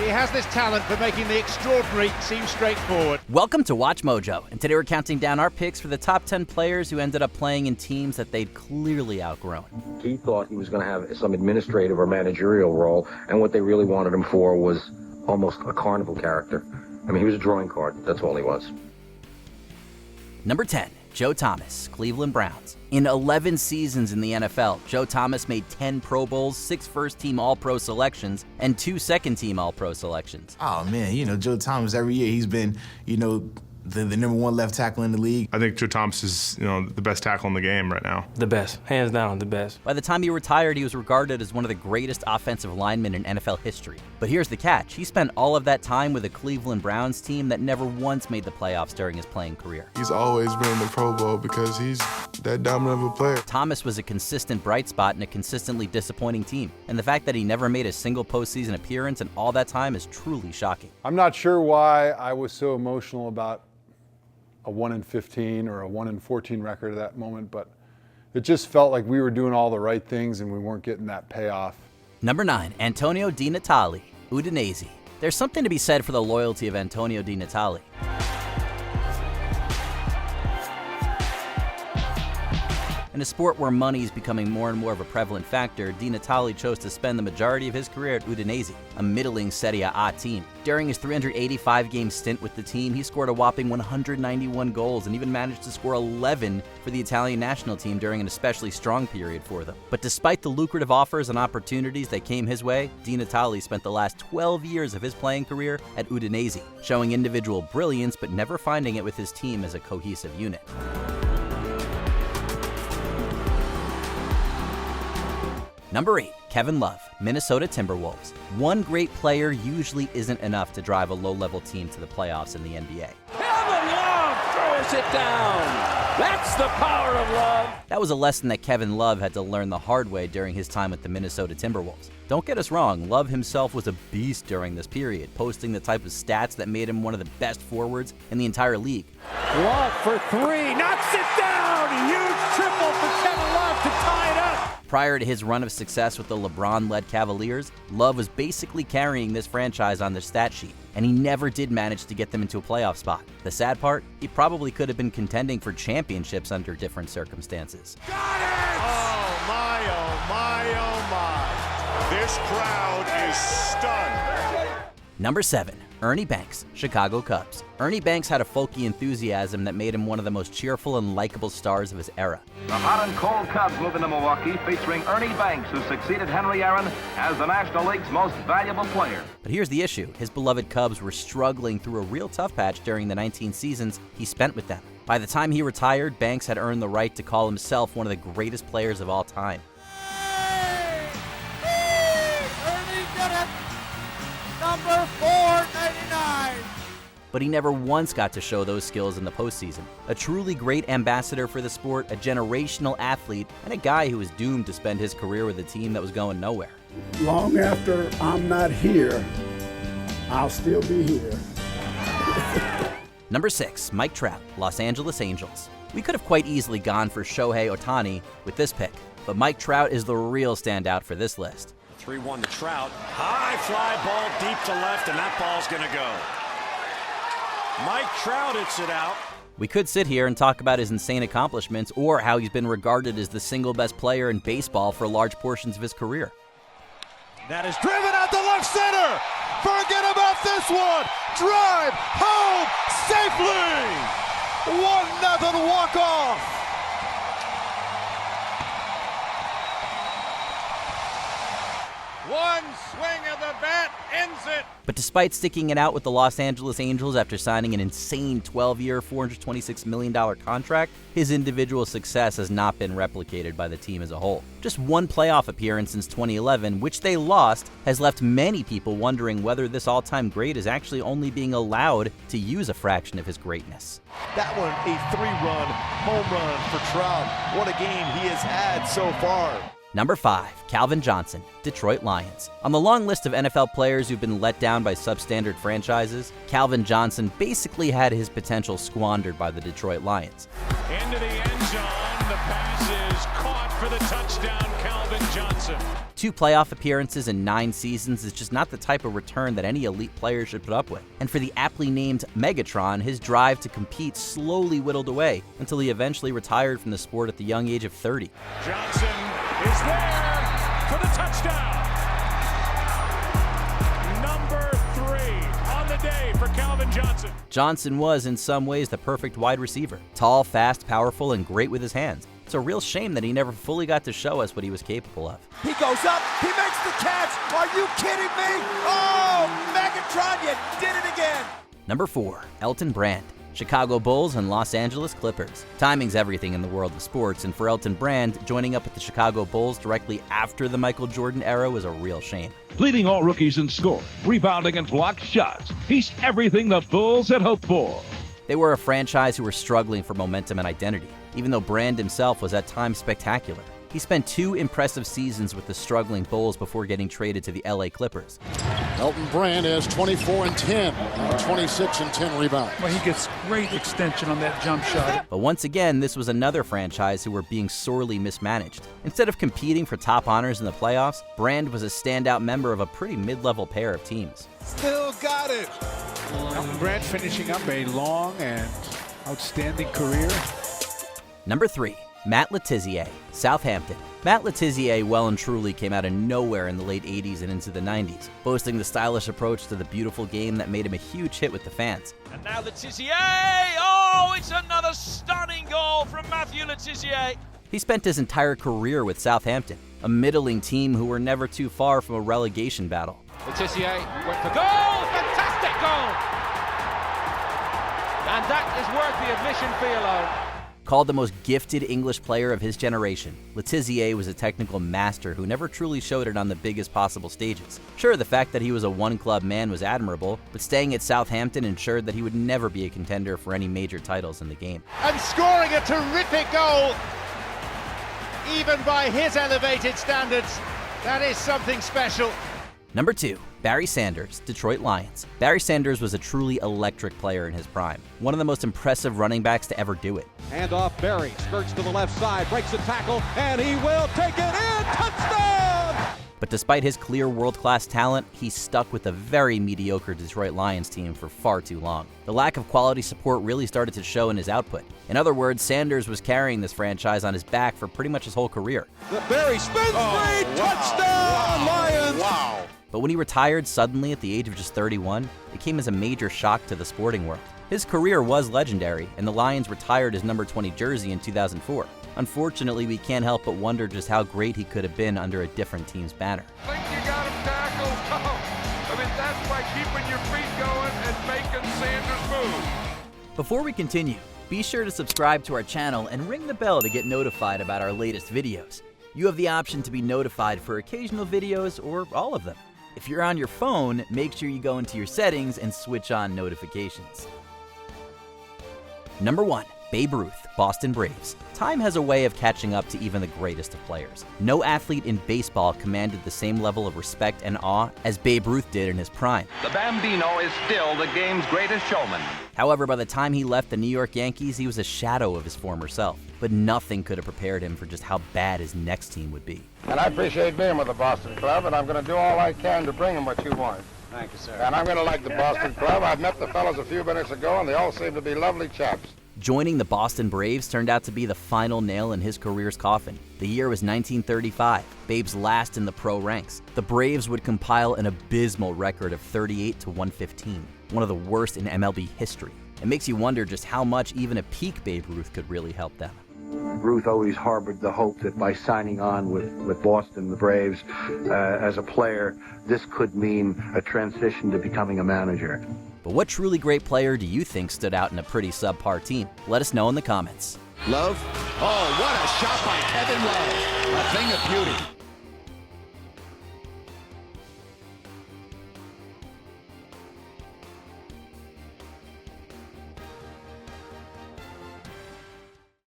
He has this talent for making the extraordinary seem straightforward. Welcome to Watch Mojo, and today we're counting down our picks for the top 10 players who ended up playing in teams that they'd clearly outgrown. He thought he was going to have some administrative or managerial role, and what they really wanted him for was almost a carnival character. I mean, he was a drawing card. That's all he was. Number 10, Joe Thomas, Cleveland Browns. In 11 seasons in the NFL, Joe Thomas made 10 Pro Bowls, 6 first-team All-Pro selections, and 2 second-team All-Pro selections. Oh, man, Joe Thomas, every year he's been, the number one left tackle in the league. I think Joe Thomas is, the best tackle in the game right now. The best, hands down, the best. By the time he retired, he was regarded as one of the greatest offensive linemen in NFL history. But here's the catch. He spent all of that time with a Cleveland Browns team that never once made the playoffs during his playing career. He's always been in the Pro Bowl because he's that dominant of a player. Thomas was a consistent bright spot in a consistently disappointing team. And the fact that he never made a single postseason appearance in all that time is truly shocking. I'm not sure why I was so emotional about a 1-15 or a 1-14 record at that moment, but it just felt like we were doing all the right things and we weren't getting that payoff. Number 9, Antonio Di Natale, Udinese. There's something to be said for the loyalty of Antonio Di Natale. In a sport where money is becoming more and more of a prevalent factor, Di Natale chose to spend the majority of his career at Udinese, a middling Serie A team. During his 385-game stint with the team, he scored a whopping 191 goals and even managed to score 11 for the Italian national team during an especially strong period for them. But despite the lucrative offers and opportunities that came his way, Di Natale spent the last 12 years of his playing career at Udinese, showing individual brilliance but never finding it with his team as a cohesive unit. Number 8, Kevin Love, Minnesota Timberwolves. One great player usually isn't enough to drive a low-level team to the playoffs in the NBA. Kevin Love throws it down. That's the power of Love. That was a lesson that Kevin Love had to learn the hard way during his time with the Minnesota Timberwolves. Don't get us wrong, Love himself was a beast during this period, posting the type of stats that made him one of the best forwards in the entire league. Love for 3, knocks it down. Huge triple for Kevin Love to tie it up. Prior to his run of success with the LeBron-led Cavaliers, Love was basically carrying this franchise on their stat sheet, and he never did manage to get them into a playoff spot. The sad part, he probably could have been contending for championships under different circumstances. Got it! Oh my, oh my, oh my. This crowd is stunned. Number 7, Ernie Banks, Chicago Cubs. Ernie Banks had a folky enthusiasm that made him one of the most cheerful and likable stars of his era. The hot and cold Cubs move into Milwaukee, featuring Ernie Banks, who succeeded Henry Aaron as the National League's most valuable player. But here's the issue. His beloved Cubs were struggling through a real tough patch during the 19 seasons he spent with them. By the time he retired, Banks had earned the right to call himself one of the greatest players of all time. Ernie did it. Number 499. But he never once got to show those skills in the postseason. A truly great ambassador for the sport, a generational athlete, and a guy who was doomed to spend his career with a team that was going nowhere. Long after I'm not here, I'll still be here. Number 6, Mike Trout, Los Angeles Angels. We could have quite easily gone for Shohei Ohtani with this pick, but Mike Trout is the real standout for this list. 3-1 to Trout. High fly ball deep to left, and that ball's going to go. Mike Trout hits it out. We could sit here and talk about his insane accomplishments or how he's been regarded as the single best player in baseball for large portions of his career. That is driven out to left center. Forget about this one. Drive home safely. 1-0 walk-off. One swing of the bat ends it. But despite sticking it out with the Los Angeles Angels after signing an insane 12-year, $426 million contract, his individual success has not been replicated by the team as a whole. Just one playoff appearance since 2011, which they lost, has left many people wondering whether this all-time great is actually only being allowed to use a fraction of his greatness. That one, a 3-run home run for Trout. What a game he has had so far. Number 5, Calvin Johnson, Detroit Lions. On the long list of NFL players who've been let down by substandard franchises, Calvin Johnson basically had his potential squandered by the Detroit Lions. Into the end zone, the pass is caught for the touchdown, Calvin Johnson. 2 playoff appearances in 9 seasons is just not the type of return that any elite player should put up with. And for the aptly named Megatron, his drive to compete slowly whittled away until he eventually retired from the sport at the young age of 30. Johnson is there for the touchdown. Number 3 on the day for Calvin Johnson. Johnson was, in some ways, the perfect wide receiver. Tall, fast, powerful, and great with his hands. It's a real shame that he never fully got to show us what he was capable of. He goes up, he makes the catch. Are you kidding me? Oh, Megatron, you did it again. Number 4, Elton Brand. Chicago Bulls and Los Angeles Clippers. Timing's everything in the world of sports, and for Elton Brand, joining up with the Chicago Bulls directly after the Michael Jordan era was a real shame. Leading all rookies in scoring, rebounding, and blocked shots. He's everything the Bulls had hoped for. They were a franchise who were struggling for momentum and identity, even though Brand himself was at times spectacular. He spent 2 impressive seasons with the struggling Bulls before getting traded to the LA Clippers. Elton Brand has 24 and 10, and 26 and 10 rebounds. Well, he gets great extension on that jump shot. But once again, this was another franchise who were being sorely mismanaged. Instead of competing for top honors in the playoffs, Brand was a standout member of a pretty mid-level pair of teams. Still got it. Elton Brand finishing up a long and outstanding career. Number 3, Matt Tissier, Southampton. Matt Tissier well and truly came out of nowhere in the late 80s and into the 90s, boasting the stylish approach to the beautiful game that made him a huge hit with the fans. And now Tissier! Oh, it's another stunning goal from Matthew Tissier. He spent his entire career with Southampton, a middling team who were never too far from a relegation battle. Tissier went for goal! Fantastic goal! And that is worth the admission fee alone. Called the most gifted English player of his generation, Tissier was a technical master who never truly showed it on the biggest possible stages. Sure, the fact that he was a one-club man was admirable, but staying at Southampton ensured that he would never be a contender for any major titles in the game. And scoring a terrific goal, even by his elevated standards. That is something special. Number 2, Barry Sanders, Detroit Lions. Barry Sanders was a truly electric player in his prime, one of the most impressive running backs to ever do it. Hand off Barry, skirts to the left side, breaks a tackle, and he will take it in. Touchdown! But despite his clear world-class talent, he stuck with a very mediocre Detroit Lions team for far too long. The lack of quality support really started to show in his output. In other words, Sanders was carrying this franchise on his back for pretty much his whole career. The Barry spins free, touchdown, Lions! Wow. But when he retired suddenly at the age of just 31, it came as a major shock to the sporting world. His career was legendary, and the Lions retired his number 20 jersey in 2004. Unfortunately, we can't help but wonder just how great he could have been under a different team's banner. I think you got him tackled. Oh, I mean, that's by keeping your feet going and making Sanders move. Before we continue, be sure to subscribe to our channel and ring the bell to get notified about our latest videos. You have the option to be notified for occasional videos or all of them. If you're on your phone, make sure you go into your settings and switch on notifications. Number 1, Babe Ruth, Boston Braves. Time has a way of catching up to even the greatest of players. No athlete in baseball commanded the same level of respect and awe as Babe Ruth did in his prime. The Bambino is still the game's greatest showman. However, by the time he left the New York Yankees, he was a shadow of his former self. But nothing could have prepared him for just how bad his next team would be. And I appreciate being with the Boston Club, and I'm going to do all I can to bring him what you want. Thank you, sir. And I'm going to like the Boston Club. I've met the fellows a few minutes ago, and they all seem to be lovely chaps. Joining the Boston Braves turned out to be the final nail in his career's coffin. The year was 1935, Babe's last in the pro ranks. The Braves would compile an abysmal record of 38-115, one of the worst in MLB history. It makes you wonder just how much even a peak Babe Ruth could really help them. Ruth always harbored the hope that by signing on with Boston, the Braves, as a player, this could mean a transition to becoming a manager. But what truly great player do you think stood out in a pretty subpar team? Let us know in the comments. Love? Oh, what a shot by Kevin Love. A thing of beauty.